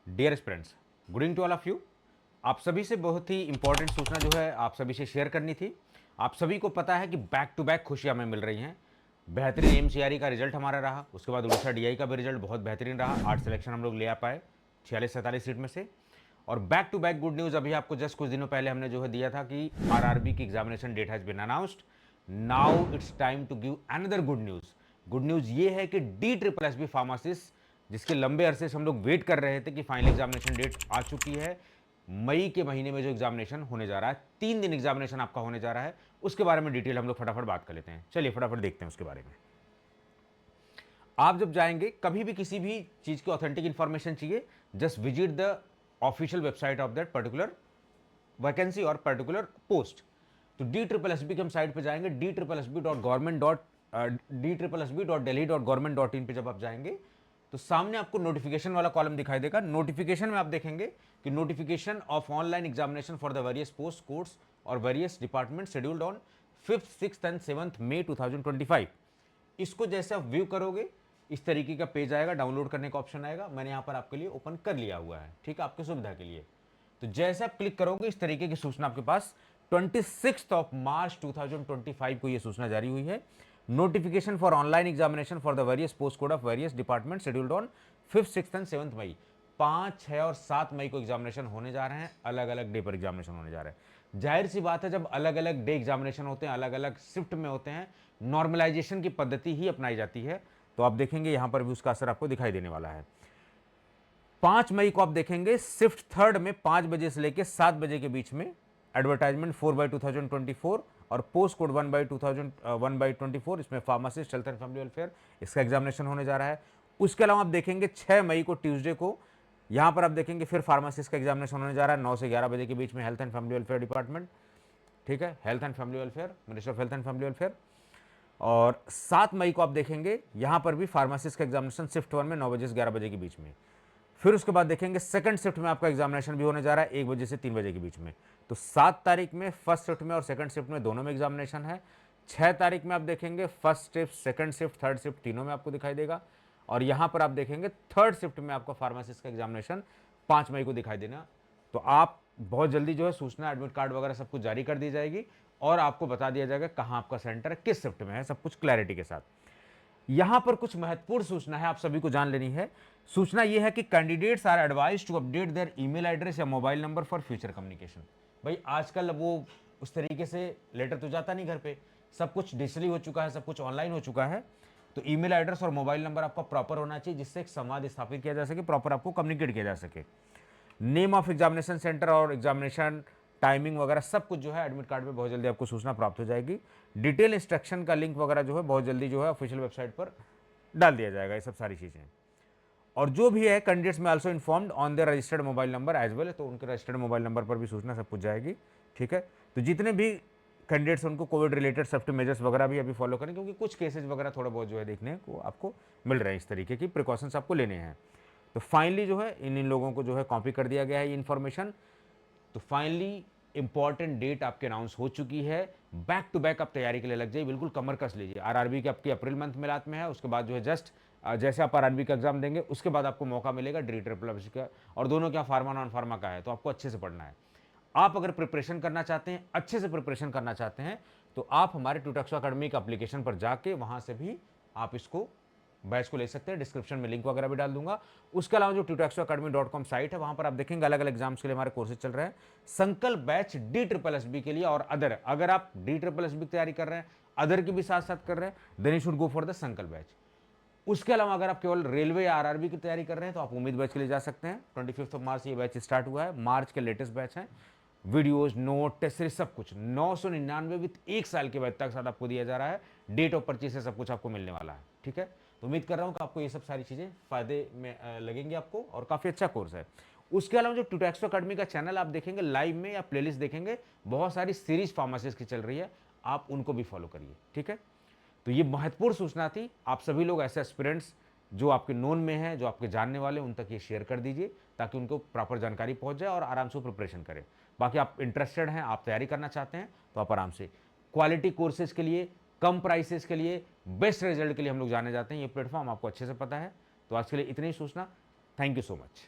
Dear students, good evening to all of you. आप सभी से बहुत ही इंपॉर्टेंट सूचना जो है आप सभी से शेयर करनी थी। आप सभी को पता है कि बैक टू बैक खुशियां हमें मिल रही हैं। बेहतरीन एमसीआरई का रिजल्ट हमारा रहा, उसके बाद उड़ीसा डीआई का भी रिजल्ट बहुत बेहतरीन रहा। 8 सिलेक्शन हम लोग ले आ पाए 46-47 सीट में से। और back to back good news अभी आपको जस्ट कुछ दिनों पहले हमने जो है दिया था कि आरआरबी की examination date has been announced. Now it's time to give another good news. Good news ये है कि DSSB फार्मासिस्ट, जिसके लंबे अरसे से हम लोग वेट कर रहे थे कि फाइनल एग्जामिनेशन डेट आ चुकी है। मई के महीने में जो एग्जामिनेशन होने जा रहा है, 3 दिन एग्जामिनेशन आपका होने जा रहा है। उसके बारे में डिटेल हम लोग फटाफट बात कर लेते हैं। चलिए फटाफट देखते हैं उसके बारे में। आप जब जाएंगे, कभी भी किसी भी चीज़ की ऑथेंटिक इंफॉर्मेशन चाहिए, just visit the official website of that particular vacancy और पर्टिकुलर पोस्ट। तो DSSB के हम साइट पे जाएंगे, DSSB.delhi.gov.in पे जब आप जाएंगे तो सामने आपको नोटिफिकेशन वाला कॉलम दिखाई देगा। नोटिफिकेशन में आप देखेंगे कि notification of online examination for the various post course और various department scheduled on 5th, 6th and 7th मई 2025। इसको जैसे आप व्यू करोगे, इस तरीके का पेज आएगा, डाउनलोड करने का ऑप्शन आएगा। मैंने यहाँ पर आपके लिए ओपन कर लिया हुआ है, ठीक है, आपकी सुविधा के लिए। तो जैसे आप क्लिक करोगे, इस तरीके की सूचना आपके पास 26 मार्च 2025 को यह सूचना जारी हुई है। Notification for online examination for the various post code of various department scheduled on 5th, 6th and 7th मई। 5, 6 और 7 मई को एग्जामिनेशन होने जा रहे हैं। अलग अलग डे पर एग्जामिनेशन होने जा रहे हैं। जाहिर सी बात है, जब अलग अलग डे एग्जामिनेशन होते हैं, अलग अलग शिफ्ट में होते हैं, नॉर्मलाइजेशन की पद्धति ही अपनाई जाती है। तो आप देखेंगे यहां पर भी उसका असर आपको दिखाई देने वाला है। 5 मई को आप देखेंगे शिफ्ट थर्ड में 5 बजे से लेकर 7 बजे के बीच में एडवर्टाइजमेंट 4/2024 और पोस्ट कोड 1/24, इसमें pharmacist, health and family welfare, इसका एग्जामिनेशन होने जा रहा है। उसके अलावा आप देखेंगे 6 मई को ट्यूसडे को यहां पर आप देखेंगे फिर फार्मासिस्ट का एग्जामिनेशन होने जा रहा है 9 से 11 बजे के बीच में, health and family welfare department, ठीक है, health and family welfare, minister of health and family welfare. और 7 मई को आप देखेंगे यहां पर भी फार्मासिस्ट का एग्जामिनेशन शिफ्ट 1 में 9 बजे से 11 बजे के बीच में। फिर उसके बाद देखेंगे सेकंड शिफ्ट में आपका एग्जामिनेशन भी होने जा रहा है 1 बजे से 3 बजे के बीच में। तो 7 तारीख में फर्स्ट शिफ्ट में और सेकंड शिफ्ट में दोनों में एग्जामिनेशन है। 6 तारीख में आप देखेंगे first shift, second shift, third shift तीनों में आपको दिखाई देगा। और यहां पर आप देखेंगे थर्ड शिफ्ट में आपका फार्मासिस्ट का एग्जामिनेशन 5 मई को दिखाई देना। तो आप बहुत जल्दी जो है सूचना, एडमिट कार्ड वगैरह सब कुछ जारी कर दी जाएगी और आपको बता दिया जाएगा कहां आपका सेंटर है, किस शिफ्ट में है, सब कुछ क्लैरिटी के साथ। यहां पर कुछ महत्वपूर्ण सूचना है, आप सभी को जान लेनी है। सूचना यह है कि candidates are advise to update their email address या mobile number for future communication. भाई आजकल वो उस तरीके से लेटर तो जाता नहीं घर पे, सब कुछ डिजिटली हो चुका है, सब कुछ ऑनलाइन हो चुका है। तो ईमेल एड्रेस और मोबाइल नंबर आपका प्रॉपर होना चाहिए, जिससे एक संवाद स्थापित किया जा सके, प्रॉपर आपको कम्युनिकेट किया जा सके। नेम ऑफ एग्जामिनेशन सेंटर और एग्जामिनेशन टाइमिंग वगैरह सब कुछ जो है एडमिट कार्ड पे बहुत जल्दी आपको सूचना प्राप्त हो जाएगी। डिटेल इंस्ट्रक्शन का लिंक वगैरह जो है बहुत जल्दी जो है ऑफिशियल वेबसाइट पर डाल दिया जाएगा, ये सब सारी चीज़ें। और जो भी है कैंडिडेट्स में also informed on their registered mobile number as well, तो उनके रजिस्टर्ड मोबाइल नंबर पर भी सूचना सब कुछ जाएगी, ठीक है। तो जितने भी कैंडिडेट्स उनको कोविड रिलेटेड सेफ्टी मेजर्स वगैरह भी अभी फॉलो करें, क्योंकि कुछ केसेज वगैरह थोड़ा बहुत जो है देखने को आपको मिल रहे हैं, इस तरीके की प्रिकॉशंस आपको लेने हैं। तो फाइनली जो है इन लोगों को जो है कॉपी कर दिया गया है ये इन्फॉर्मेशन। तो फाइनली इंपॉर्टेंट डेट आपके अनाउंस हो चुकी है। बैक टू बैक आप तैयारी के लिए लग जाइए, बिल्कुल कमर कस लीजिए। आरआरबी की आपकी अप्रैल मंथ में लात में है, उसके बाद जो है जस्ट जैसे आप आरआरबी का एग्जाम देंगे उसके बाद आपको मौका मिलेगा DSSB का, और दोनों क्या फार्मा नॉन फार्मा का है, तो आपको अच्छे से पढ़ना है। आप अगर प्रिपरेशन करना चाहते हैं, अच्छे से प्रिपरेशन करना चाहते हैं, तो आप हमारे ट्यूटैक्सो अकेडमी का एप्लीकेशन पर जाके वहां से भी आप इसको बैच को ले सकते हैं। डिस्क्रिप्शन में लिंक वगैरह भी डाल दूंगा। उसके अलावा जो tutoxoacademy.com साइट है, वहां पर आप देखेंगे अलग अलग एग्जाम्स के लिए हमारे कोर्सेज चल रहे हैं। संकल्प बैच DSSB के लिए और अदर, अगर आप DSSB की तैयारी कर रहे हैं, अदर की भी साथ साथ कर रहे हैं, then you should go for the Sankalp batch. उसके अलावा अगर आप केवल रेलवे या आरआरबी की तैयारी कर रहे हैं तो आप उम्मीद बैच के लिए जा सकते हैं। 25 मार्च ये बैच स्टार्ट हुआ है, मार्च के लेटेस्ट बैच है। वीडियोस, नोट, टेस्ट सीरीज सब कुछ 999 विद 1 साल के वैधता के साथ आपको दिया जा रहा है। डेट ऑफ परचेज से सब कुछ आपको मिलने वाला है, ठीक है। तो उम्मीद कर रहा हूं कि आपको ये सब सारी चीजें फायदे में लगेंगी आपको, और काफी अच्छा कोर्स है। उसके अलावा जो ट्यूटैक्सो अकेडमी का चैनल आप देखेंगे लाइव में या प्लेलिस्ट देखेंगे, बहुत सारी सीरीज फार्मासिस्ट की चल रही है, आप उनको भी फॉलो करिए, ठीक है। तो ये महत्वपूर्ण सूचना थी। आप सभी लोग ऐसे एस्पिरेंट्स जो आपके नोन में हैं, जो आपके जानने वाले, उन तक ये शेयर कर दीजिए ताकि उनको प्रॉपर जानकारी पहुंच जाए और आराम से प्रिपरेशन करें। बाकी आप इंटरेस्टेड हैं, आप तैयारी करना चाहते हैं, तो आप आराम से क्वालिटी कोर्सेज के लिए, कम प्राइसेस के लिए, बेस्ट रिजल्ट के लिए हम लोग जाने जाते हैं। ये प्लेटफॉर्म आपको अच्छे से पता है। तो आज के लिए इतनी ही सूचना। Thank you so much.